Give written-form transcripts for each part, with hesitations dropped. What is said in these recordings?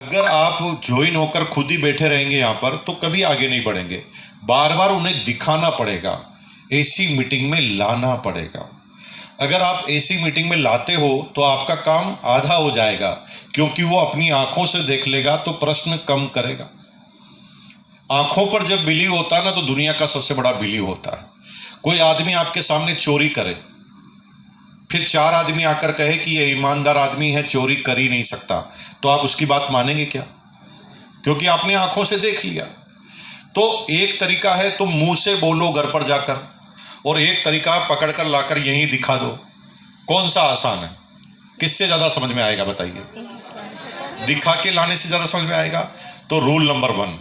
अगर आप ज्वाइन होकर खुद ही बैठे रहेंगे यहाँ पर तो कभी आगे नहीं बढ़ेंगे। बार बार उन्हें दिखाना पड़ेगा, ऐसी मीटिंग में लाना पड़ेगा। अगर आप ऐसी मीटिंग में लाते हो तो आपका काम आधा हो जाएगा, क्योंकि वो अपनी आंखों से देख लेगा तो प्रश्न कम करेगा। आंखों पर जब बिलीव होता है ना तो दुनिया का सबसे बड़ा बिलीव होता है। कोई आदमी आपके सामने चोरी करे, फिर चार आदमी आकर कहे कि ये ईमानदार आदमी है, चोरी कर ही नहीं सकता, तो आप उसकी बात मानेंगे क्या? क्योंकि आपने आंखों से देख लिया। तो एक तरीका है तुम मुंह से बोलो घर पर जाकर, और एक तरीका है पकड़कर लाकर यहीं दिखा दो। कौन सा आसान है? किससे ज्यादा समझ में आएगा बताइए? दिखा के लाने से ज्यादा समझ में आएगा। तो रूल नंबर 1,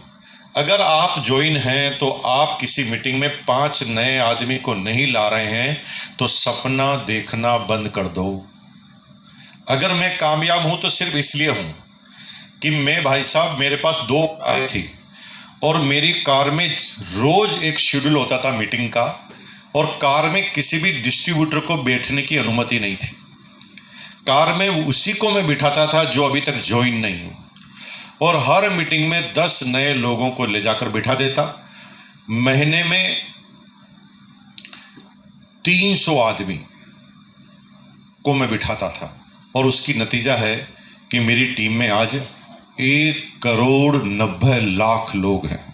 अगर आप ज्वाइन हैं तो आप किसी मीटिंग में 5 नए आदमी को नहीं ला रहे हैं तो सपना देखना बंद कर दो। अगर मैं कामयाब हूं तो सिर्फ इसलिए हूं कि मैं, भाई साहब, मेरे पास 2 कार थी और मेरी कार में रोज एक शेड्यूल होता था मीटिंग का, और कार में किसी भी डिस्ट्रीब्यूटर को बैठने की अनुमति नहीं थी। कार में उसी को मैं बिठाता था जो अभी तक ज्वाइन नहीं हूं, और हर मीटिंग में 10 नए लोगों को ले जाकर बिठा देता। महीने में 300 आदमी को मैं बिठाता था, और उसकी नतीजा है कि मेरी टीम में आज 1,90,00,000 लोग हैं।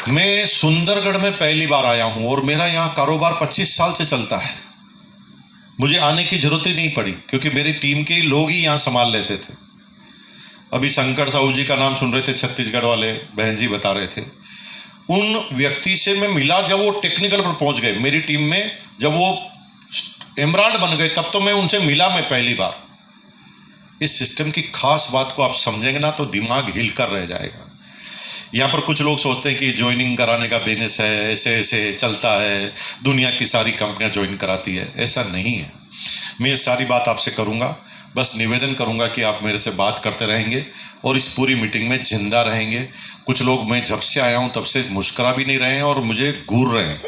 मैं सुंदरगढ़ में पहली बार आया हूं और मेरा यहां कारोबार 25 साल से चलता है। मुझे आने की जरूरत ही नहीं पड़ी, क्योंकि मेरी टीम के लोग ही यहां संभाल लेते थे। अभी शंकर साहू जी का नाम सुन रहे थे, छत्तीसगढ़ वाले बहन जी बता रहे थे। उन व्यक्ति से मैं मिला जब वो टेक्निकल पर पहुंच गए मेरी टीम में, जब वो एमराल्ड बन गए तब तो मैं उनसे मिला, मैं पहली बार। इस सिस्टम की खास बात को आप समझेंगे ना तो दिमाग हिलकर रह जाएगा। यहाँ पर कुछ लोग सोचते हैं कि ज्वाइनिंग कराने का बिजनेस है, ऐसे ऐसे चलता है, दुनिया की सारी कंपनियां ज्वाइन कराती है। ऐसा नहीं है। मैं ये सारी बात आपसे करूँगा, बस निवेदन करूँगा कि आप मेरे से बात करते रहेंगे और इस पूरी मीटिंग में जिंदा रहेंगे। कुछ लोग, मैं जब से आया हूँ तब से मुस्कुरा भी नहीं रहे हैं और मुझे घूर रहे हैं,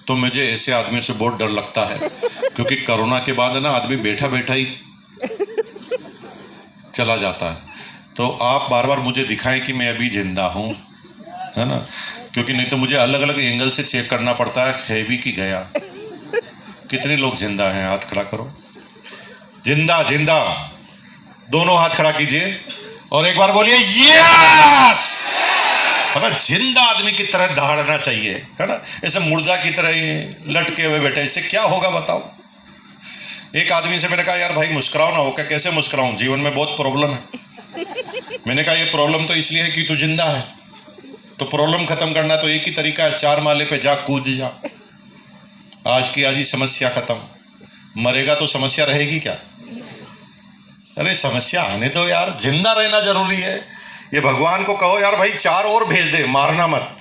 तो मुझे ऐसे आदमियों से बहुत डर लगता है, क्योंकि कोरोना के बाद ना आदमी बैठा बैठा ही चला जाता है। तो आप बार बार मुझे दिखाएं कि मैं अभी जिंदा हूं, है ना? क्योंकि नहीं तो मुझे अलग अलग एंगल से चेक करना पड़ता है भी कि गया। कितने लोग जिंदा हैं? हाथ खड़ा करो। जिंदा, जिंदा, दोनों हाथ खड़ा कीजिए और एक बार बोलिए यस। है ना? जिंदा आदमी की तरह दहाड़ना चाहिए, है ना? ऐसे मुर्दा की तरह ही लटके हुए बैठे, इससे क्या होगा बताओ? एक आदमी से मैंने कहा, यार भाई मुस्कुराओ ना। हो क्या? कैसे मुस्कुराऊं, जीवन में बहुत प्रॉब्लम है। मैंने कहा, ये प्रॉब्लम तो इसलिए है कि तू जिंदा है, तो प्रॉब्लम खत्म करना तो एक ही तरीका है, 4 माले पे जा, कूद जा। आज की आज ही समस्या खत्म। मरेगा तो समस्या रहेगी क्या? अरे समस्या आने दो यार, जिंदा रहना जरूरी है। ये भगवान को कहो, यार भाई 4 और भेज दे, मारना मत।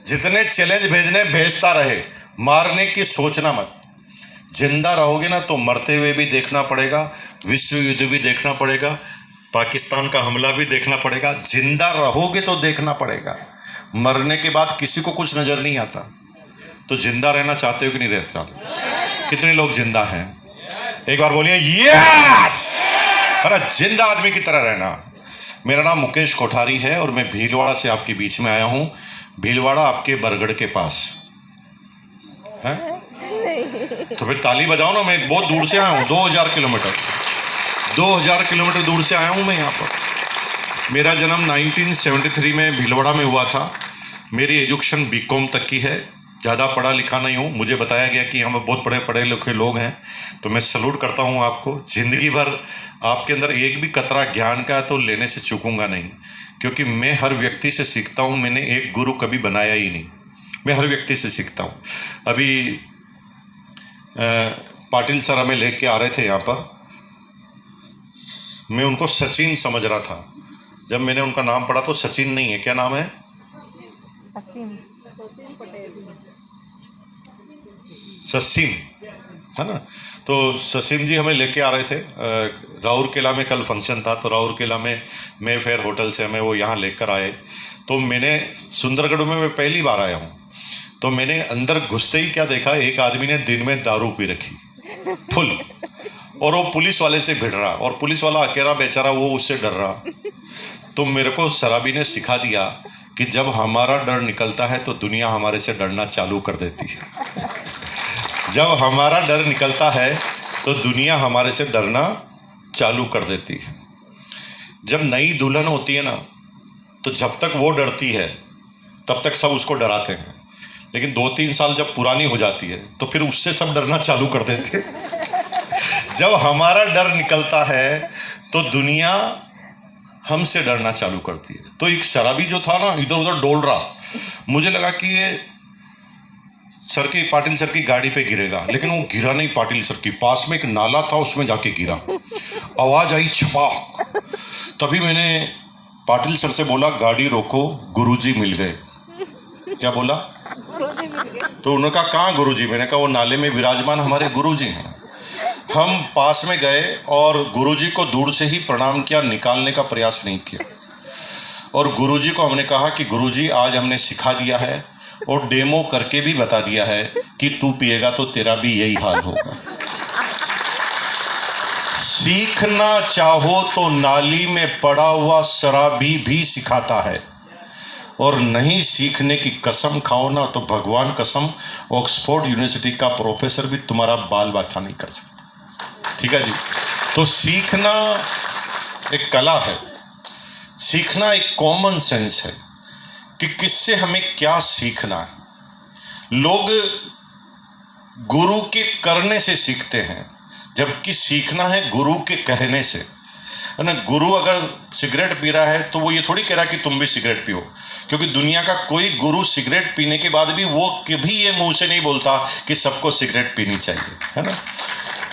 जितने चैलेंज भेजने भेजता रहे, मारने की सोचना मत। जिंदा रहोगे ना तो मरते हुए भी देखना पड़ेगा, विश्व युद्ध भी देखना पड़ेगा, पाकिस्तान का हमला भी देखना पड़ेगा। जिंदा रहोगे तो देखना पड़ेगा। मरने के बाद किसी को कुछ नजर नहीं आता। तो जिंदा रहना चाहते हो कि नहीं रहता? कितने लोग जिंदा हैं? एक बार बोलिए यस। अरे जिंदा आदमी की तरह रहना। मेरा नाम मुकेश कोठारी है और मैं भीलवाड़ा से आपके बीच में आया हूँ। भीलवाड़ा आपके बरगढ़ के पास है। तो फिर ताली बजाओ ना। मैं बहुत दूर से आया हूँ, 2000 किलोमीटर दूर से आया हूँ मैं यहाँ पर। मेरा जन्म 1973 में भीलवाड़ा में हुआ था। मेरी एजुकेशन बीकॉम तक की है, ज़्यादा पढ़ा लिखा नहीं हूँ। मुझे बताया गया कि हम बहुत बड़े पढ़े लिखे लोग हैं, तो मैं सलूट करता हूँ आपको। ज़िंदगी भर आपके अंदर एक भी कतरा ज्ञान का तो लेने से चूकूंगा नहीं, क्योंकि मैं हर व्यक्ति से सीखता हूँ। मैंने एक गुरु कभी बनाया ही नहीं, मैं हर व्यक्ति से सीखता हूँ। अभी पाटिल सर हमें लेके आ रहे थे यहाँ पर, मैं उनको सचिन समझ रहा था। जब मैंने उनका नाम पढ़ा तो सचिन नहीं है, क्या नाम है? ससीम, है ना? तो ससीम जी हमें लेके आ रहे थे। राउरकेला में कल फंक्शन था, तो राउरकेला में मे फेयर होटल से हमें वो यहाँ लेकर आए। तो मैंने सुंदरगढ़ में मैं पहली बार आया हूँ, तो मैंने अंदर घुसते ही क्या देखा, एक आदमी ने दिन में दारू पी रखी। फुल। और वो पुलिस वाले से भिड़ रहा, और पुलिस वाला अकेला बेचारा, वो उससे डर रहा। तो मेरे को शराबी ने सिखा दिया कि जब हमारा डर निकलता है तो दुनिया हमारे से डरना चालू कर देती है। जब हमारा डर निकलता है तो दुनिया हमारे से डरना चालू कर देती है। जब नई दुल्हन होती है ना, तो जब तक वो डरती है तब तक सब उसको डराते हैं, लेकिन 2-3 साल जब पुरानी हो जाती है तो फिर उससे सब डरना चालू कर देते हैं। जब हमारा डर निकलता है तो दुनिया हमसे डरना चालू करती है। तो एक शराबी जो था ना, इधर उधर डोल रहा, मुझे लगा कि ये पाटिल सर की गाड़ी पे गिरेगा, लेकिन वो गिरा नहीं पाटिल सर की, पास में एक नाला था उसमें जाके गिरा। आवाज आई छपाक। तभी मैंने पाटिल सर से बोला, गाड़ी रोको, गुरुजी मिल गए। क्या बोला? तो उन्होंने कहा, कहाँ गुरुजी? मैंने कहा, वो नाले में विराजमान हमारे गुरुजी हैं। हम पास में गए और गुरुजी को दूर से ही प्रणाम किया, निकालने का प्रयास नहीं किया। और गुरुजी को हमने कहा कि गुरुजी, आज हमने सिखा दिया है और डेमो करके भी बता दिया है कि तू पिएगा तो तेरा भी यही हाल होगा। सीखना चाहो तो नाली में पड़ा हुआ शराबी भी सिखाता है, और नहीं सीखने की कसम खाओ ना तो भगवान कसम ऑक्सफोर्ड यूनिवर्सिटी का प्रोफेसर भी तुम्हारा बाल बाका नहीं कर सकता। ठीक है जी। तो सीखना एक कला है, सीखना एक कॉमन सेंस है कि किससे हमें क्या सीखना है। लोग गुरु के करने से सीखते हैं, जबकि सीखना है गुरु के कहने से, है ना। गुरु अगर सिगरेट पी रहा है तो वो ये थोड़ी कह रहा कि तुम भी सिगरेट पियो, क्योंकि दुनिया का कोई गुरु सिगरेट पीने के बाद भी वो कभी ये मुंह से नहीं बोलता कि सबको सिगरेट पीनी चाहिए, है ना।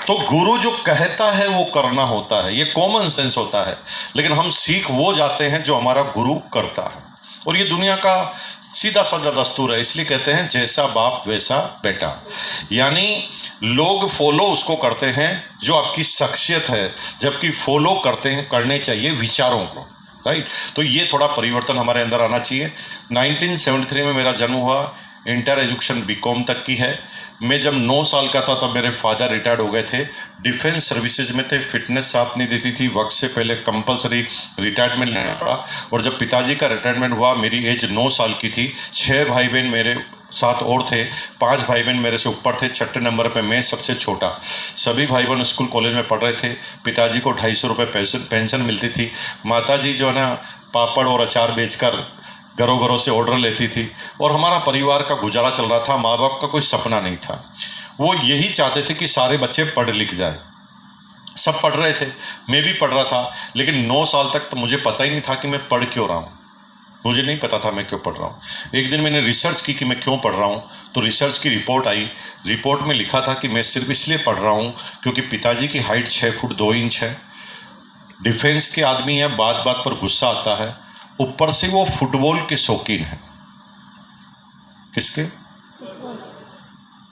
तो गुरु जो कहता है वो करना होता है, ये कॉमन सेंस होता है। लेकिन हम सीख वो जाते हैं जो हमारा गुरु करता है, और ये दुनिया का सीधा साधा दस्तूर है। इसलिए कहते हैं जैसा बाप वैसा बेटा, यानी लोग फॉलो उसको करते हैं जो आपकी शख्सियत है, जबकि फॉलो करने चाहिए विचारों को, राइट। तो ये थोड़ा परिवर्तन हमारे अंदर आना चाहिए। 1973 में मेरा जन्म हुआ, इंटर एजुकेशन बीकॉम तक की है। मैं जब 9 साल का था तब मेरे फादर रिटायर्ड हो गए थे, डिफेंस सर्विसेज में थे, फिटनेस साथ नहीं देती थी, वक्त से पहले कंपलसरी रिटायरमेंट लेना पड़ा। और जब पिताजी का रिटायरमेंट हुआ, मेरी एज 9 साल की थी। 6 भाई बहन मेरे साथ और थे, 5 भाई बहन मेरे से ऊपर थे, 6ठे नंबर पे मैं सबसे छोटा। सभी भाई बहन स्कूल कॉलेज में पढ़ रहे थे। पिताजी को 250 रुपये पेंशन मिलती थी। माताजी जो है ना, पापड़ और अचार बेचकर घरों घरों से ऑर्डर लेती थी, और हमारा परिवार का गुजारा चल रहा था। माँ बाप का कोई सपना नहीं था, वो यही चाहते थे कि सारे बच्चे पढ़ लिख जाए। सब पढ़ रहे थे, मैं भी पढ़ रहा था, लेकिन 9 साल तक तो मुझे पता ही नहीं था कि मैं पढ़ क्यों रहा हूँ। मुझे नहीं पता था मैं क्यों पढ़ रहा हूँ। एक दिन मैंने रिसर्च की कि मैं क्यों पढ़ रहा हूँ, तो रिसर्च की रिपोर्ट आई। रिपोर्ट में लिखा था कि मैं सिर्फ इसलिए पढ़ रहा हूँ क्योंकि पिताजी की हाइट 6 फुट 2 इंच है, डिफेंस के आदमी है, बात बात पर गुस्सा आता है, ऊपर से वो फुटबॉल के शौकीन है। किसके?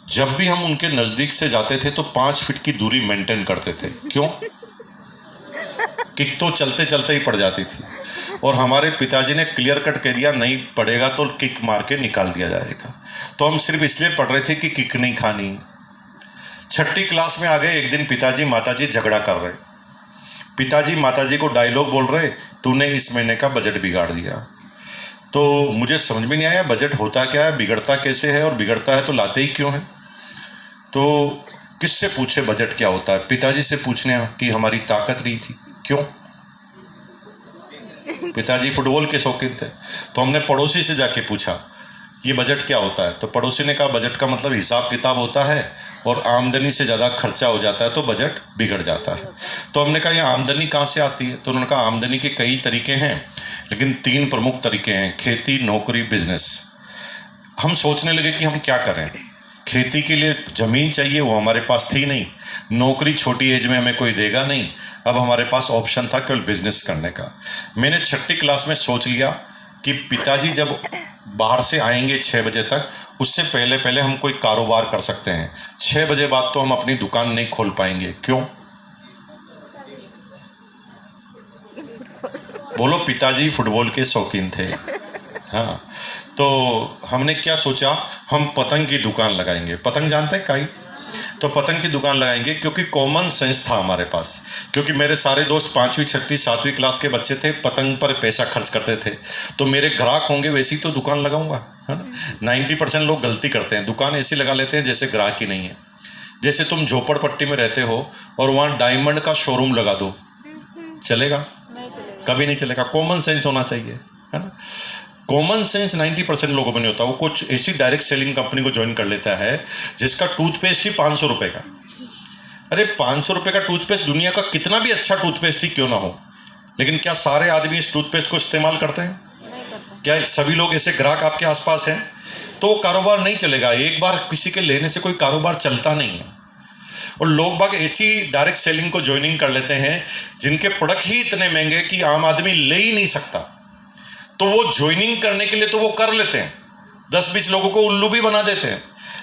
जब भी हम उनके नजदीक से जाते थे तो 5 फीट की दूरी मेंटेन करते थे। क्यों? किक तो चलते चलते ही पड़ जाती थी, और हमारे पिताजी ने क्लियर कट कह दिया, नहीं पड़ेगा तो किक मार के निकाल दिया जाएगा। तो हम सिर्फ इसलिए पढ़ रहे थे कि किक नहीं खानी। 6ठी क्लास में आ गए। एक दिन पिताजी माताजी झगड़ा कर रहे। पिताजी माताजी को डायलॉग बोल रहे, तूने इस महीने का बजट बिगाड़ दिया। तो मुझे समझ में नहीं आया बजट होता क्या है, बिगड़ता कैसे है, और बिगड़ता है तो लाते ही क्यों है। तो किससे पूछे बजट क्या होता है? पिताजी से पूछने की हमारी ताकत नहीं थी। क्यों? पिताजी फुटबॉल के शौकीन थे। तो हमने पड़ोसी से जाके पूछा ये बजट क्या होता है, तो पड़ोसी ने कहा बजट का मतलब हिसाब किताब होता है, और आमदनी से ज़्यादा खर्चा हो जाता है तो बजट बिगड़ जाता है। तो हमने कहा ये आमदनी कहाँ से आती है? तो उन्होंने कहा आमदनी के कई तरीके हैं, लेकिन 3 प्रमुख तरीके हैं, खेती, नौकरी, बिजनेस। हम सोचने लगे कि हम क्या करें। खेती के लिए ज़मीन चाहिए, वो हमारे पास थी नहीं। नौकरी छोटी एज में हमें कोई देगा नहीं। अब हमारे पास ऑप्शन था केवल बिजनेस करने का। मैंने 6ठी क्लास में सोच लिया कि पिताजी जब बाहर से आएंगे 6 बजे तक, उससे पहले पहले हम कोई कारोबार कर सकते हैं। 6 बजे बाद तो हम अपनी दुकान नहीं खोल पाएंगे। क्यों? बोलो, पिताजी फुटबॉल के शौकीन थे। हाँ, तो हमने क्या सोचा, हम पतंग की दुकान लगाएंगे। पतंग जानते हैं काई? तो पतंग की दुकान लगाएंगे, क्योंकि कॉमन सेंस था हमारे पास। क्योंकि मेरे सारे दोस्त 5वीं 6वीं 7वीं क्लास के बच्चे थे, पतंग पर पैसा खर्च करते थे, तो मेरे ग्राहक होंगे वैसी तो दुकान लगाऊंगा, है ना। 90% लोग गलती करते हैं, दुकान ऐसी लगा लेते हैं जैसे ग्राहक ही नहीं है। जैसे तुम झोपड़पट्टी में रहते हो और वहाँ डायमंड का शोरूम लगा दो, चलेगा? कभी नहीं चलेगा। कॉमन सेंस होना चाहिए, है ना। कॉमन सेंस 90% लोगों में नहीं होता। वो कुछ ऐसी डायरेक्ट सेलिंग कंपनी को ज्वाइन कर लेता है जिसका टूथपेस्ट ही 500 रुपये का। अरे 500 रुपये का टूथपेस्ट दुनिया का कितना भी अच्छा टूथपेस्ट ही क्यों ना हो, लेकिन क्या सारे आदमी इस टूथपेस्ट को इस्तेमाल करते हैं? क्या सभी लोग ऐसे ग्राहक आपके आसपास हैं? तो कारोबार नहीं चलेगा। एक बार किसी के लेने से कोई कारोबार चलता नहीं है। और लोग बाग ऐसी डायरेक्ट सेलिंग को ज्वाइनिंग कर लेते हैं जिनके प्रोडक्ट ही इतने महंगे कि आम आदमी ले ही नहीं सकता, तो वो ज्वाइनिंग करने के लिए तो वो कर लेते हैं, 10-20 लोगों को उल्लू भी बना देते हैं,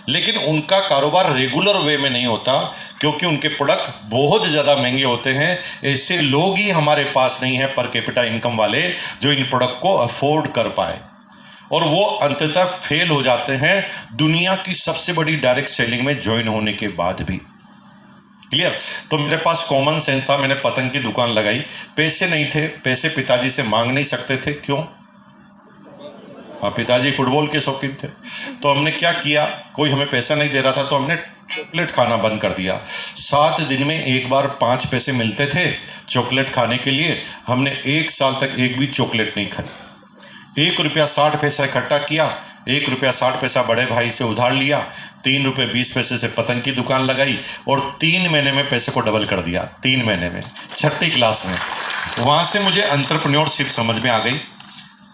लेकिन उनका कारोबार रेगुलर वे में नहीं होता, क्योंकि उनके प्रोडक्ट बहुत ज़्यादा महंगे होते हैं। ऐसे लोग ही हमारे पास नहीं है पर कैपिटा इनकम वाले जो इन प्रोडक्ट को अफोर्ड कर पाए, और वो अंततः फेल हो जाते हैं दुनिया की सबसे बड़ी डायरेक्ट सेलिंग में ज्वाइन होने के बाद भी। क्लियर? तो मेरे पास कॉमन सेंस था, मैंने पतंग की दुकान लगाई। पैसे नहीं थे, पैसे पिताजी से मांग नहीं सकते थे। क्यों? हाँ, पिताजी फुटबॉल के शौकीन थे। तो हमने क्या किया, कोई हमें पैसा नहीं दे रहा था तो हमने चॉकलेट खाना बंद कर दिया। 7 दिन में एक बार 5 पैसे मिलते थे चॉकलेट खाने के लिए। हमने 1 साल तक एक भी चॉकलेट नहीं खाई। 1 रुपया 60 पैसा इकट्ठा किया, 1 रुपया 60 पैसा बड़े भाई से उधार लिया, 3 रुपये 20 पैसे से पतंग की दुकान लगाई, और 3 महीने में पैसे को डबल कर दिया। 3 महीने में, 6ठी क्लास में। वहाँ से मुझे एंटरप्रेन्योरशिप समझ में आ गई।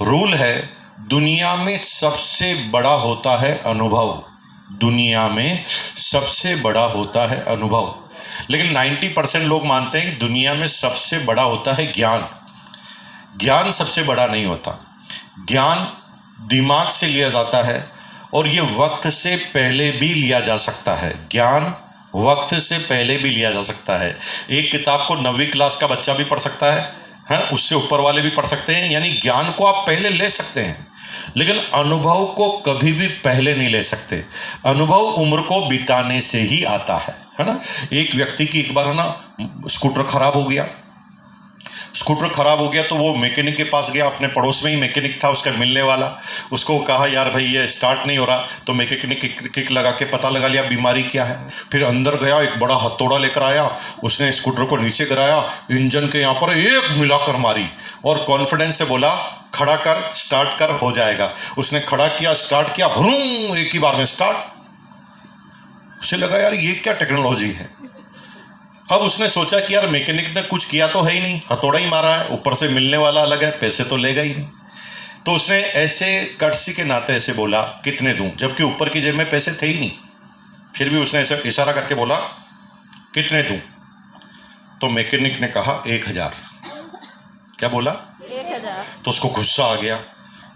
रूल है, दुनिया में सबसे बड़ा होता है अनुभव। दुनिया में सबसे बड़ा होता है अनुभव। लेकिन 90% लोग मानते हैं कि दुनिया में सबसे बड़ा होता है ज्ञान। ज्ञान सबसे बड़ा नहीं होता। ज्ञान दिमाग से लिया जाता है, और ये वक्त से पहले भी लिया जा सकता है। ज्ञान वक्त से पहले भी लिया जा सकता है। एक किताब को 9वीं क्लास का बच्चा भी पढ़ सकता है, उससे ऊपर वाले भी पढ़ सकते हैं। यानी ज्ञान को आप पहले ले सकते हैं, लेकिन अनुभव को कभी भी पहले नहीं ले सकते। अनुभव उम्र को बिताने से ही आता है ना। एक व्यक्ति की एक बार है ना स्कूटर खराब हो गया। स्कूटर खराब हो गया तो वो मैकेनिक के पास गया, अपने पड़ोस में ही मैकेनिक था उसका मिलने वाला। उसको कहा, यार भाई ये स्टार्ट नहीं हो रहा। तो मैकेनिक किक लगा के पता लगा लिया बीमारी क्या है। फिर अंदर गया, एक बड़ा हथौड़ा लेकर आया, उसने स्कूटर को नीचे गिराया, इंजन के यहाँ पर एक मिलाकर मारी, और कॉन्फिडेंस से बोला, खड़ा कर, स्टार्ट कर, हो जाएगा। उसने खड़ा किया, स्टार्ट किया, भरूं, एक ही बार में स्टार्ट। उसे लगा यार ये क्या टेक्नोलॉजी है। अब उसने सोचा कि यार मैकेनिक ने कुछ किया तो है ही नहीं, हथौड़ा ही मारा है, ऊपर से मिलने वाला अलग है, पैसे तो लेगा ही नहीं। तो उसने ऐसे कर्टसी के नाते ऐसे बोला, कितने दूं, जबकि ऊपर की जेब में पैसे थे ही नहीं। फिर भी उसने ऐसे इशारा करके बोला, कितने दूं। तो मैकेनिक ने कहा 1000। क्या बोला? 1000। तो उसको गुस्सा आ गया,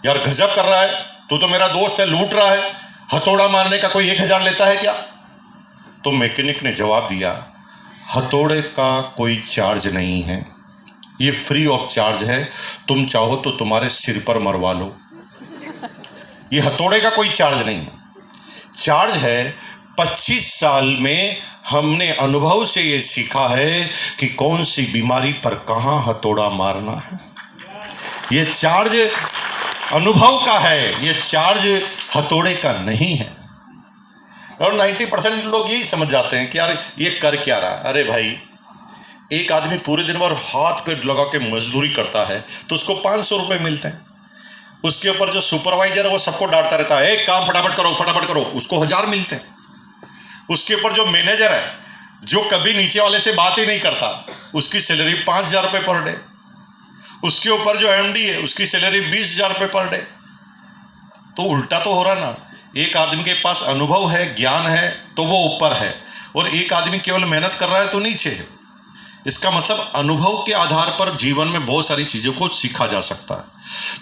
यार गजब कर रहा है, तू तो मेरा दोस्त है, लूट रहा है, हथौड़ा मारने का कोई 1000 लेता है क्या? तो मैकेनिक ने जवाब दिया, हथौड़े का कोई चार्ज नहीं है, ये फ्री ऑफ चार्ज है, तुम चाहो तो तुम्हारे सिर पर मरवा लो। ये हथौड़े का कोई चार्ज नहीं है, चार्ज है 25 साल में हमने अनुभव से ये सीखा है कि कौन सी बीमारी पर कहाँ हथौड़ा मारना है। ये चार्ज अनुभव का है, ये चार्ज हथौड़े का नहीं है। और 90% लोग यही समझ जाते हैं कि यार ये कर क्या रहा है। अरे भाई, एक आदमी पूरे दिन भर हाथ पे लगा के मजदूरी करता है तो उसको 500 रुपये मिलते हैं। उसके ऊपर जो सुपरवाइजर है वो सबको डांटता रहता है, एक काम फटाफट करो फटाफट करो, उसको 1000 मिलते हैं। उसके ऊपर जो मैनेजर है जो कभी नीचे वाले से बात ही नहीं करता, उसकी सैलरी 5000 रुपये पर डे। उसके ऊपर जो एमडी है उसकी सैलरी 20000 रुपये पर डे। तो उल्टा तो हो रहा ना। एक आदमी के पास अनुभव है, ज्ञान है, तो वो ऊपर है, और एक आदमी केवल मेहनत कर रहा है तो नीचे है। इसका मतलब अनुभव के आधार पर जीवन में बहुत सारी चीज़ों को सीखा जा सकता है।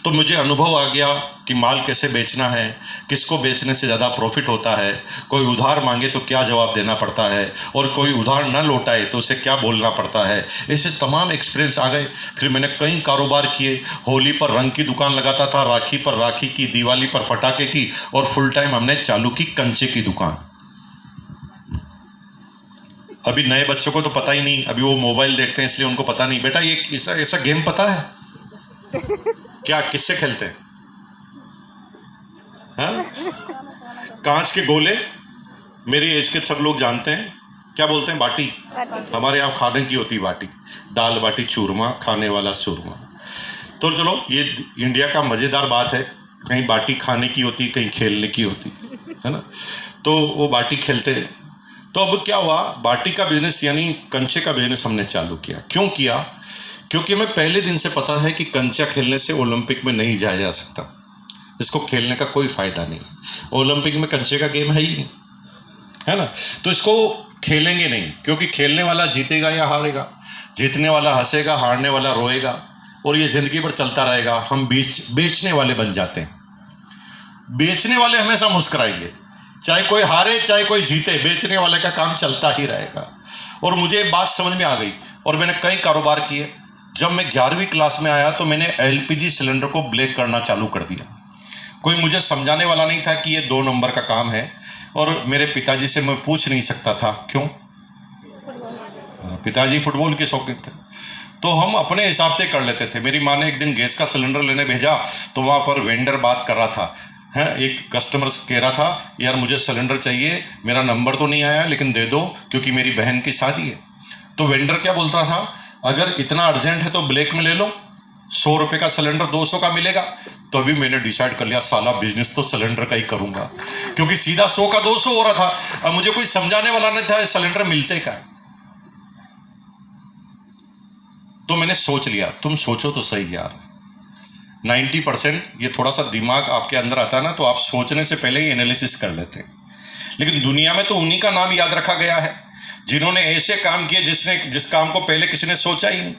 तो मुझे अनुभव आ गया कि माल कैसे बेचना है, किसको बेचने से ज़्यादा प्रॉफिट होता है, कोई उधार मांगे तो क्या जवाब देना पड़ता है, और कोई उधार न लौटाए तो उसे क्या बोलना पड़ता है। ऐसे तमाम एक्सपीरियंस आ गए। फिर मैंने कई कारोबार किए। होली पर रंग की दुकान लगाता था, राखी पर राखी की, दिवाली पर फटाके की, और फुल टाइम हमने चालू की कंचे की दुकान। अभी नए बच्चों को तो पता ही नहीं, अभी वो मोबाइल देखते हैं इसलिए उनको पता नहीं। बेटा ये ऐसा ऐसा गेम पता है क्या? किससे खेलते हैं? हाँ? कांच के गोले, मेरी एज के सब लोग जानते हैं, क्या बोलते हैं? बाटी। हमारे यहाँ खाने की होती बाटी, दाल बाटी चूरमा, खाने वाला चूरमा। तो चलो ये इंडिया का मज़ेदार बात है, कहीं बाटी खाने की होती, कहीं खेलने की होती है ना। तो वो बाटी खेलते। तो अब क्या हुआ, बाटी का बिजनेस यानी कंचे का बिजनेस हमने चालू किया। क्यों किया? क्योंकि हमें पहले दिन से पता है कि कंचा खेलने से ओलंपिक में नहीं जाया जा सकता, इसको खेलने का कोई फायदा नहीं। ओलंपिक में कंचे का गेम है ही नहीं, है ना। तो इसको खेलेंगे नहीं, क्योंकि खेलने वाला जीतेगा या हारेगा, जीतने वाला हंसेगा, हारने वाला रोएगा, और ये जिंदगी भर चलता रहेगा। हम बेचने वाले बन जाते हैं। बेचने वाले हमेशा मुस्कुराएंगे, चाहे कोई हारे चाहे कोई जीते, बेचने वाले का काम चलता ही रहेगा। और मुझे बात समझ में आ गई, और मैंने कई कारोबार किए। जब मैं 11वीं क्लास में आया तो मैंने एलपीजी सिलेंडर को ब्लैक करना चालू कर दिया। कोई मुझे समझाने वाला नहीं था कि ये 2 नंबर का काम है, और मेरे पिताजी से मैं पूछ नहीं सकता था। क्यों? पिताजी फुटबॉल के शौकीन थे, तो हम अपने हिसाब से कर लेते थे। मेरी माँ ने एक दिन गैस का सिलेंडर लेने भेजा, तो वहाँ पर वेंडर बात कर रहा था, है एक कस्टमर कह रहा था, यार मुझे सिलेंडर चाहिए, मेरा नंबर तो नहीं आया लेकिन दे दो क्योंकि मेरी बहन की शादी है। तो वेंडर क्या बोलता था, अगर इतना अर्जेंट है तो ब्लैक में ले लो, 100 रुपये का सिलेंडर 200 का मिलेगा। तो अभी मैंने डिसाइड कर लिया, साला बिजनेस तो सिलेंडर का ही करूंगा, क्योंकि सीधा 100 का 200 हो रहा था। अब मुझे कोई समझाने वाला नहीं था सिलेंडर मिलते का। तो मैंने सोच लिया, तुम सोचो तो सही यार, 90% ये थोड़ा सा दिमाग आपके अंदर आता है ना, तो आप सोचने से पहले ही एनालिसिस कर लेते हैं। लेकिन दुनिया में तो उन्हीं का नाम याद रखा गया है जिन्होंने ऐसे काम किए जिस काम को पहले किसी ने सोचा ही नहीं।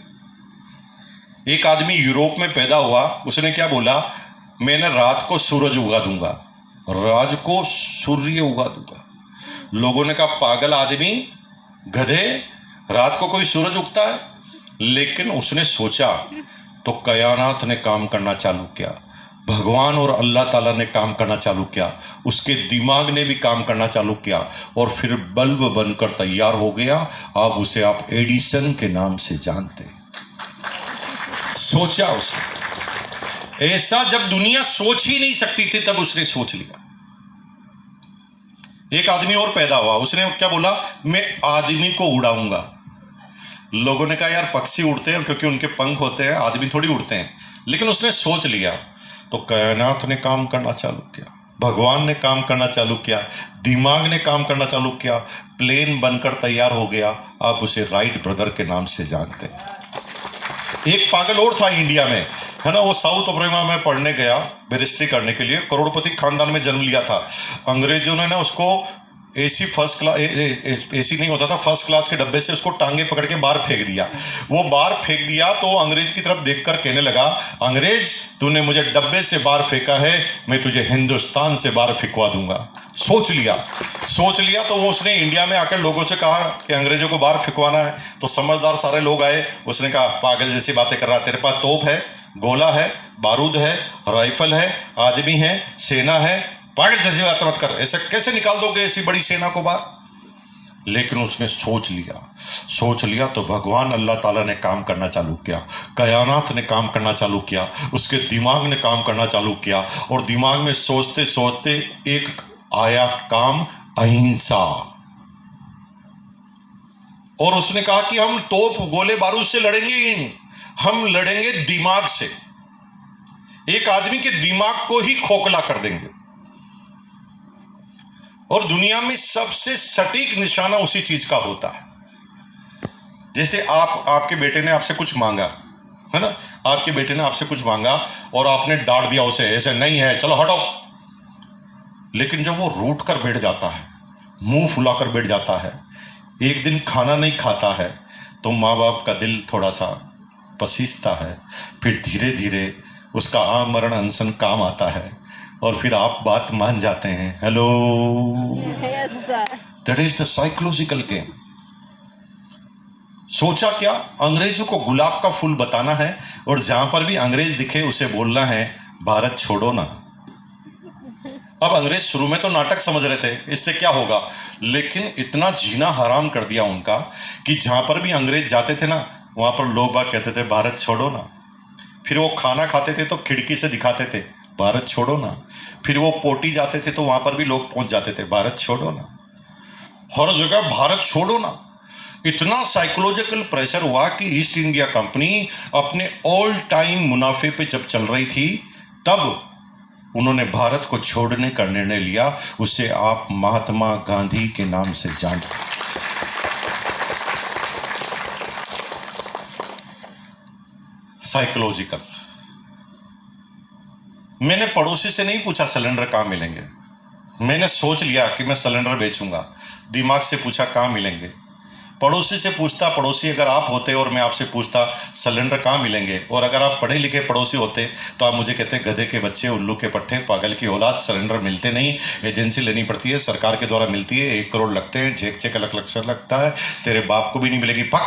एक आदमी यूरोप में पैदा हुआ, उसने क्या बोला, मैंने रात को सूरज उगा दूंगा, रात को सूर्य उगा दूंगा। लोगों ने कहा पागल आदमी, गधे, रात को कोई सूरज उगता है? लेकिन उसने सोचा तो कायनात ने काम करना चालू किया, भगवान और अल्लाह ताला ने काम करना चालू किया, उसके दिमाग ने भी काम करना चालू किया, और फिर बल्ब बनकर तैयार हो गया। अब उसे आप एडिसन के नाम से जानते। सोचा उसने ऐसा, जब दुनिया सोच ही नहीं सकती थी तब उसने सोच लिया। एक आदमी और पैदा हुआ, उसने क्या बोला, मैं आदमी को उड़ाऊंगा। लोगों ने कहा यार पक्षी उड़ते हैं क्योंकि उनके पंख होते हैं, आदमी थोड़ी उड़ते हैं। लेकिन उसने सोच लिया, तो कायनात ने काम करना चालू किया, भगवान ने काम करना चालू किया, दिमाग ने काम करना चालू किया, प्लेन बनकर तैयार हो गया। आप उसे राइट ब्रदर के नाम से जानते हैं। एक पागल और था इंडिया में, है ना, वो साउथ अफ्रीका में पढ़ने गया बैरिस्ट्री करने के लिए, करोड़पति खानदान में जन्म लिया था। अंग्रेजों ने ना उसको एसी फर्स्ट क्लास, एसी नहीं होता था, फर्स्ट क्लास के डब्बे से उसको टांगे पकड़ के बाहर फेंक दिया। वो बाहर फेंक दिया तो अंग्रेज की तरफ देखकर कहने लगा, अंग्रेज तूने मुझे डब्बे से बाहर फेंका है, मैं तुझे हिंदुस्तान से बाहर फेंकवा दूंगा। सोच लिया तो वो उसने इंडिया में आकर लोगों से कहा कि अंग्रेजों को बाहर फेंकवाना है। तो समझदार सारे लोग आए, उसने कहा पागल जैसी बातें कर रहा, तेरे पास तोप है, गोला है, बारूद है, राइफल है, आदमी है, सेना है, पागल जैसी बात मत कर, ऐसे कैसे निकाल दोगे ऐसी बड़ी सेना को बाहर। लेकिन उसने सोच लिया तो भगवान अल्लाह ताला ने काम करना चालू किया, कायनात ने काम करना चालू किया, उसके दिमाग ने काम करना चालू किया, और दिमाग में सोचते सोचते एक आया काम, अहिंसा। और उसने कहा कि हम तोप गोले बारूद से लड़ेंगे ही नहीं, हम लड़ेंगे दिमाग से, एक आदमी के दिमाग को ही खोखला कर देंगे। और दुनिया में सबसे सटीक निशाना उसी चीज का होता है। जैसे आपके बेटे ने आपसे कुछ मांगा, है ना, आपके बेटे ने आपसे कुछ मांगा और आपने डांट दिया उसे, ऐसे नहीं है, चलो हटो। लेकिन जब वो रूठ कर बैठ जाता है, मुंह फुलाकर बैठ जाता है, एक दिन खाना नहीं खाता है, तो माँ बाप का दिल थोड़ा सा पसीजता है। फिर धीरे धीरे उसका आमरण अनशन काम आता है, और फिर आप बात मान जाते हैं। Hello, that is the psychological game. सोचा क्या, अंग्रेजों को गुलाब का फूल बताना है, और जहां पर भी अंग्रेज दिखे उसे बोलना है भारत छोड़ो ना। अब अंग्रेज शुरू में तो नाटक समझ रहे थे, इससे क्या होगा, लेकिन इतना जीना हराम कर दिया उनका कि जहां पर भी अंग्रेज जाते थे ना, वहां पर लोग बाग कहते थे भारत छोड़ो ना। फिर वो खाना खाते थे तो खिड़की से दिखाते थे भारत छोड़ो ना। फिर वो पोटी जाते थे तो वहां पर भी लोग पहुंच जाते थे भारत छोड़ो ना। हर जगह भारत छोड़ो ना। इतना साइकोलॉजिकल प्रेशर हुआ कि ईस्ट इंडिया कंपनी अपने ऑल टाइम मुनाफे पे जब चल रही थी, तब उन्होंने भारत को छोड़ने का निर्णय लिया। उसे आप महात्मा गांधी के नाम से जानते। साइकोलॉजिकल। मैंने पड़ोसी से नहीं पूछा सिलेंडर कहां मिलेंगे, मैंने सोच लिया कि मैं सिलेंडर बेचूंगा। दिमाग से पूछा कहां मिलेंगे। पड़ोसी से पूछता, पड़ोसी अगर आप होते और मैं आपसे पूछता सिलेंडर कहां मिलेंगे, और अगर आप पढ़े लिखे पड़ोसी होते तो आप मुझे कहते गधे के बच्चे, उल्लू के पट्टे, पागल की औलाद, सिलेंडर मिलते नहीं, एजेंसी लेनी पड़ती है, सरकार के द्वारा मिलती है, 1 करोड़ लगते हैं, चेक अलग लगता है, तेरे बाप को भी नहीं मिलेगी, भग।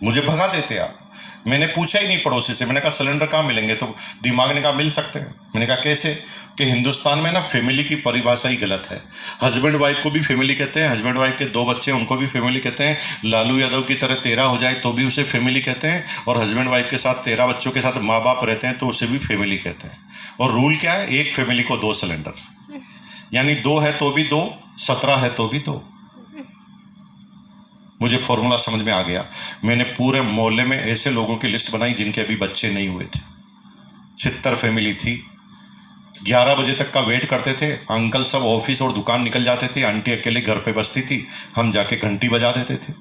मुझे भगा देते आप। मैंने पूछा ही नहीं पड़ोसी से, मैंने कहा सिलेंडर कहाँ मिलेंगे, तो दिमाग ने कहा मिल सकते हैं। मैंने कहा कैसे, कि हिंदुस्तान में ना फैमिली की परिभाषा ही गलत है। हस्बैंड वाइफ को भी फैमिली कहते हैं, हस्बैंड वाइफ के 2 बच्चे उनको भी फैमिली कहते हैं, लालू यादव की तरह 13 हो जाए तो भी उसे फैमिली कहते हैं, और हस्बैंड वाइफ के साथ 13 बच्चों के साथ माँ बाप रहते हैं तो उसे भी फैमिली कहते हैं। और रूल क्या है, एक फैमिली को 2 सिलेंडर, यानी 2 है तो भी 2, 17 है तो भी 2। मुझे फॉर्मूला समझ में आ गया। मैंने पूरे मोहल्ले में ऐसे लोगों की लिस्ट बनाई जिनके अभी बच्चे नहीं हुए थे। 70 फैमिली थी। 11 बजे तक का वेट करते थे। अंकल सब ऑफिस और दुकान निकल जाते थे, आंटी अकेले घर पे बसती थी, हम जाके घंटी बजा देते थे।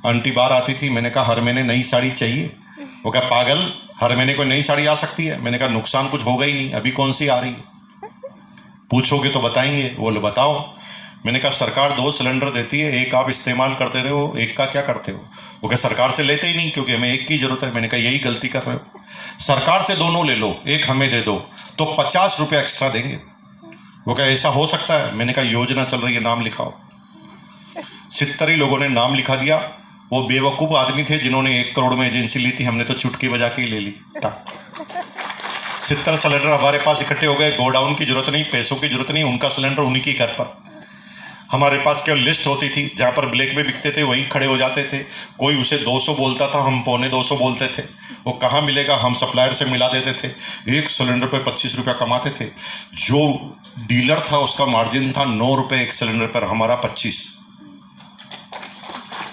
आंटी बाहर आती थी, मैंने कहा हर महीने नई साड़ी चाहिए। वो कहा पागल, हर महीने कोई नई साड़ी आ सकती है। मैंने कहा नुकसान कुछ होगा ही नहीं, अभी कौन सी आ रही है, पूछोगे तो बताएंगे। बोले बताओ। मैंने कहा सरकार 2 सिलेंडर देती है, एक आप इस्तेमाल करते रहे हो, एक का क्या करते हो। वो कहा सरकार से लेते ही नहीं क्योंकि हमें एक की जरूरत है। मैंने कहा यही गलती कर रहे हो, सरकार से दोनों ले लो, एक हमें दे दो तो 50 रुपये एक्स्ट्रा देंगे। वो कहा ऐसा हो सकता है। मैंने कहा योजना चल रही है, नाम लिखाओ। 70 ही लोगों ने नाम लिखा दिया। वो बेवकूफ़ आदमी थे जिन्होंने 1 करोड़ में एजेंसी ली थी, हमने तो चुटकी बजा के ही ले ली। 70 सिलेंडर हमारे पास इकट्ठे हो गए। गोडाउन की जरूरत नहीं, पैसों की जरूरत नहीं, उनका सिलेंडर उन्हीं की घर पर। हमारे पास केवल लिस्ट होती थी, जहाँ पर ब्लैक में बिकते थे वहीं खड़े हो जाते थे। कोई उसे 200 बोलता था, हम 250 बोलते थे। वो कहाँ मिलेगा, हम सप्लायर से मिला देते थे। एक सिलेंडर पे 25 रुपया कमाते थे। जो डीलर था उसका मार्जिन था 9 रुपये एक सिलेंडर पर, हमारा 25।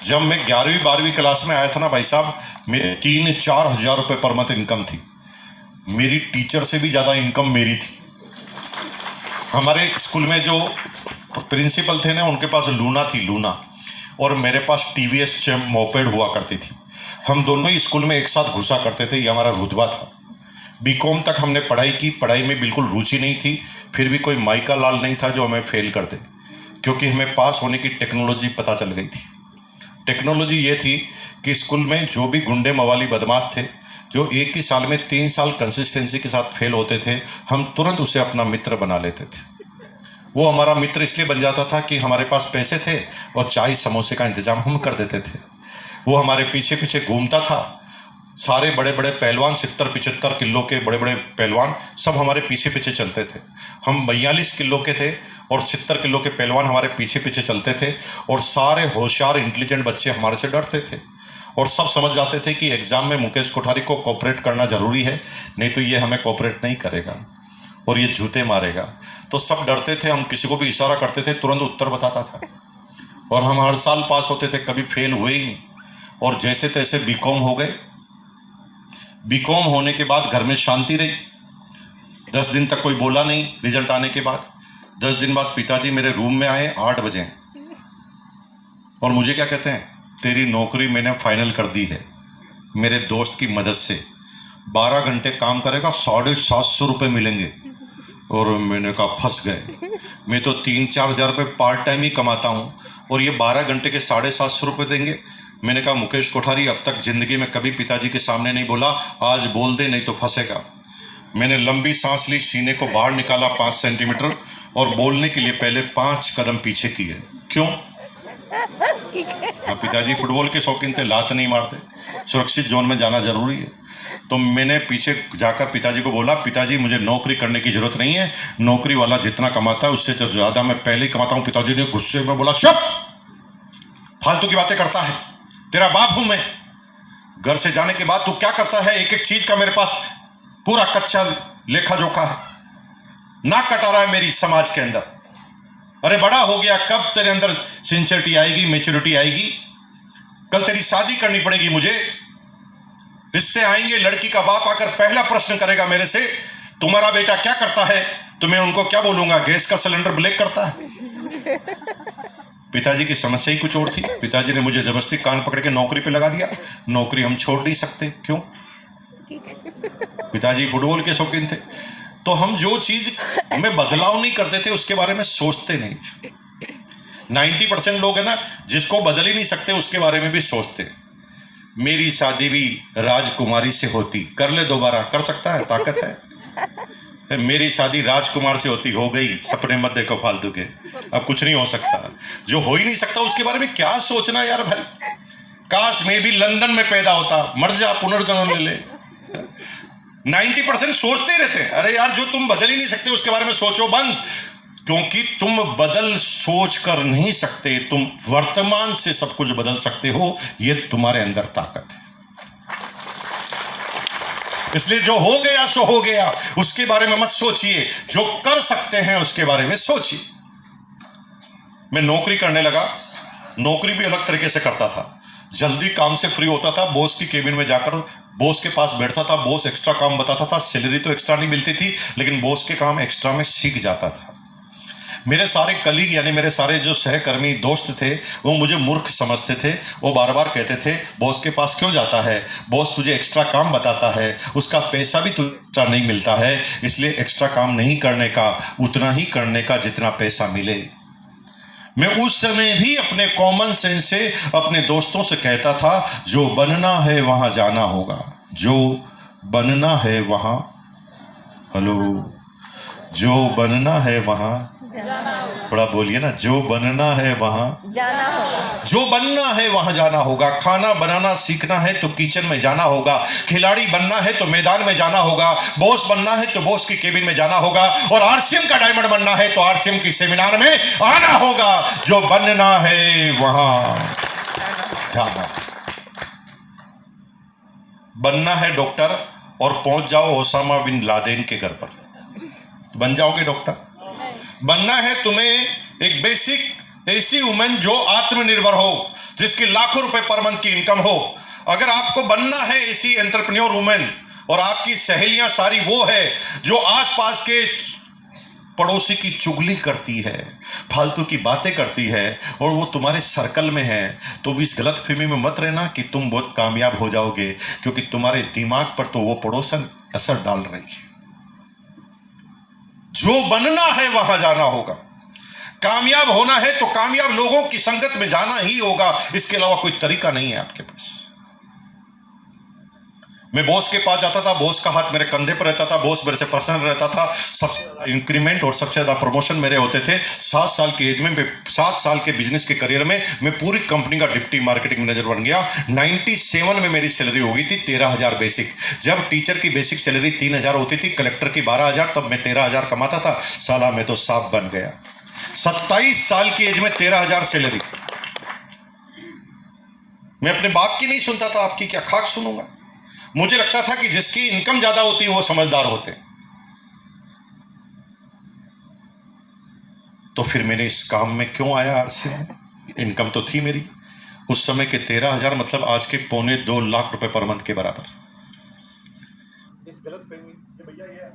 जब मैं 11वीं 12वीं क्लास में आया था ना भाई साहब, मेरे 3-4 हज़ार रुपये पर मंथ इनकम थी। मेरी टीचर से भी ज़्यादा इनकम मेरी थी। हमारे स्कूल में जो प्रिंसिपल थे ना, उनके पास लूना थी, लूना, और मेरे पास TVS चैम्प मोपेड हुआ करती थी। हम दोनों ही स्कूल में एक साथ घुसा करते थे, ये हमारा रुतबा था। BCom तक हमने पढ़ाई की, पढ़ाई में बिल्कुल रुचि नहीं थी, फिर भी कोई माइका लाल नहीं था जो हमें फेल कर दे, क्योंकि हमें पास होने की टेक्नोलॉजी पता चल गई थी। टेक्नोलॉजी ये थी कि स्कूल में जो भी गुंडे मवाली बदमाश थे, जो एक ही साल में 3 साल कंसिस्टेंसी के साथ फेल होते थे, हम तुरंत उसे अपना मित्र बना लेते थे। वो हमारा मित्र इसलिए बन जाता था कि हमारे पास पैसे थे और चाय समोसे का इंतजाम हम कर देते थे। वो हमारे पीछे पीछे घूमता था। सारे बड़े बड़े पहलवान, 70-75 किलो के बड़े बड़े पहलवान सब हमारे पीछे पीछे चलते थे। हम 42 किलो के थे और 70 किलो के पहलवान हमारे पीछे पीछे चलते थे, और सारे होशियार इंटेलिजेंट बच्चे हमारे से डरते थे और सब समझ जाते थे कि एग्जाम में मुकेश कोठारी को कोऑपरेट करना जरूरी है, नहीं तो ये हमें कोऑपरेट नहीं करेगा और ये जूते मारेगा। तो सब डरते थे। हम किसी को भी इशारा करते थे, तुरंत उत्तर बताता था, और हम हर साल पास होते थे, कभी फेल हुए ही नहीं। और जैसे तैसे BCom हो गए। BCom होने के बाद घर में शांति रही। 10 दिन तक कोई बोला नहीं। रिजल्ट आने के बाद 10 दिन बाद पिताजी मेरे रूम में आए 8 बजे, और मुझे क्या कहते हैं, तेरी नौकरी मैंने फाइनल कर दी है मेरे दोस्त की मदद से। 12 घंटे काम करेगा, 750 रुपये मिलेंगे। और मैंने कहा फंस गए। मैं तो 3-4 हज़ार रुपये पार्ट टाइम ही कमाता हूँ और ये 12 घंटे के 750 रुपये देंगे। मैंने कहा मुकेश कोठारी, अब तक ज़िंदगी में कभी पिताजी के सामने नहीं बोला, आज बोल दे नहीं तो फंसेगा। मैंने लंबी सांस ली, सीने को बाहर निकाला 5 सेंटीमीटर, और बोलने के लिए पहले 5 कदम पीछे किए। क्यों? हाँ, पिताजी फुटबॉल के शौकीन थे, लात नहीं मारते, सुरक्षित जोन में जाना जरूरी है। तो मैंने पीछे जाकर पिताजी को बोला, पिताजी मुझे नौकरी करने की जरूरत नहीं है, नौकरी वाला जितना कमाता है उससे तो ज़्यादा मैं पहले ही कमाता हूँ। पिताजी ने गुस्से में बोला, चुप, फालतू की बातें करता है, तेरा बाप हूं मैं। घर से जाने के बाद तू क्या करता है, एक एक चीज का मेरे पास पूरा कच्चा लेखा जोखा है, नाक कटा रहा है मेरी समाज के अंदर। अरे बड़ा हो गया, कब तेरे अंदर सिंसियरिटी आएगी, मैच्योरिटी आएगी? कल तेरी शादी करनी पड़ेगी मुझे, रिश्ते आएंगे, लड़की का बाप आकर पहला प्रश्न करेगा मेरे से, तुम्हारा बेटा क्या करता है? तो मैं उनको क्या बोलूंगा, गैस का सिलेंडर ब्लैक करता है। पिताजी की समस्या ही कुछ और थी। पिताजी ने मुझे जबरदस्ती कान पकड़ के नौकरी पे लगा दिया। नौकरी हम छोड़ नहीं सकते, क्यों? पिताजी फुटबॉल के शौकीन थे, तो हम जो चीज में बदलाव नहीं करते थे उसके बारे में सोचते नहीं थे। 90% लोग है ना, जिसको बदल ही नहीं सकते उसके बारे में भी सोचते। मेरी शादी भी राजकुमारी से होती, कर ले दोबारा, कर सकता है, ताकत है। मेरी शादी राजकुमार से होती, हो गई, सपने मत देखो फालतू के, अब कुछ नहीं हो सकता। जो हो ही नहीं सकता उसके बारे में क्या सोचना यार भाई। काश मैं भी लंदन में पैदा होता, मर जा, पुनर्जन्म ले ले। 90% सोचते रहते हैं, अरे यार जो तुम बदल ही नहीं सकते उसके बारे में सोचो बंद, क्योंकि तुम बदल सोच कर नहीं सकते, तुम वर्तमान से सब कुछ बदल सकते हो, यह तुम्हारे अंदर ताकत है। इसलिए जो हो गया सो हो गया, उसके बारे में मत सोचिए, जो कर सकते हैं उसके बारे में सोचिए। मैं नौकरी करने लगा, नौकरी भी अलग तरीके से करता था। जल्दी काम से फ्री होता था, बॉस की केबिन में जाकर बॉस के पास बैठता था, बॉस एक्स्ट्रा काम बताता था, सैलरी तो एक्स्ट्रा नहीं मिलती थी, लेकिन बॉस के काम एक्स्ट्रा में सीख जाता था। मेरे सारे कलीग यानी मेरे सारे जो सहकर्मी दोस्त थे वो मुझे मूर्ख समझते थे। वो बार बार कहते थे, बॉस के पास क्यों जाता है, बॉस तुझे एक्स्ट्रा काम बताता है, उसका पैसा भी तुझे एक्स्ट्रा नहीं मिलता है, इसलिए एक्स्ट्रा काम नहीं करने का, उतना ही करने का जितना पैसा मिले। मैं उस समय भी अपने कॉमन सेंस से अपने दोस्तों से कहता था, जो बनना है वहां जाना होगा, जो बनना है वहां, हेलो, जो बनना है वहां, थोड़ा बोलिए ना, जो बनना है वहां जाना होगा, जो बनना है वहां जाना होगा। खाना बनाना सीखना है तो किचन में जाना होगा, खिलाड़ी बनना है तो मैदान में जाना होगा, बॉस बनना है तो बॉस की केबिन में जाना होगा, और आरसीएम का डायमंड बनना है तो आरसीएम की सेमिनार में आना होगा। जो बनना है वहां जाना। बनना है डॉक्टर और पहुंच जाओ ओसामा बिन लादेन के घर पर, बन जाओगे डॉक्टर। बनना है तुम्हें एक बेसिक ऐसी वुमेन जो आत्मनिर्भर हो, जिसकी लाखों रुपए पर मंथ की इनकम हो। अगर आपको बनना है ऐसी एंटरप्रेन्योर वुमेन, और आपकी सहेलियां सारी वो है जो आसपास के पड़ोसी की चुगली करती है, फालतू की बातें करती है, और वो तुम्हारे सर्कल में है, तो इस गलत फहमी में मत रहना कि तुम बहुत कामयाब हो जाओगे, क्योंकि तुम्हारे दिमाग पर तो वो पड़ोसन असर डाल रही है। जो बनना है वहां जाना होगा। कामयाब होना है तो कामयाब लोगों की संगत में जाना ही होगा, इसके अलावा कोई तरीका नहीं है आपके पास। मैं बॉस के पास जाता था, बॉस का हाथ मेरे कंधे पर रहता था, बॉस मेरे से प्रसन्न रहता था, सबसे ज्यादा इंक्रीमेंट और सबसे ज्यादा प्रमोशन मेरे होते थे। 7 साल की एज में, 7 साल के बिजनेस के करियर में मैं पूरी कंपनी का डिप्टी मार्केटिंग मैनेजर बन गया। 97 में मेरी सैलरी हो गई थी 13,000 बेसिक। जब टीचर की बेसिक सैलरी 3,000 होती थी, कलेक्टर की 12,000, तब मैं 13,000 कमाता था। साला मैं तो सांप बन गया। 27 साल की एज में 13,000 सैलरी। मैं अपने बाप की नहीं सुनता था, आपकी क्या खाक सुनूंगा। मुझे लगता था कि जिसकी इनकम ज्यादा होती है वो समझदार होते। तो फिर मैंने इस काम में क्यों आया आरसीएम में? इनकम तो थी मेरी उस समय के 13,000, मतलब आज के 2.25 लाख रुपए पर मंथ के बराबर। इस गलत फहमी भैया ये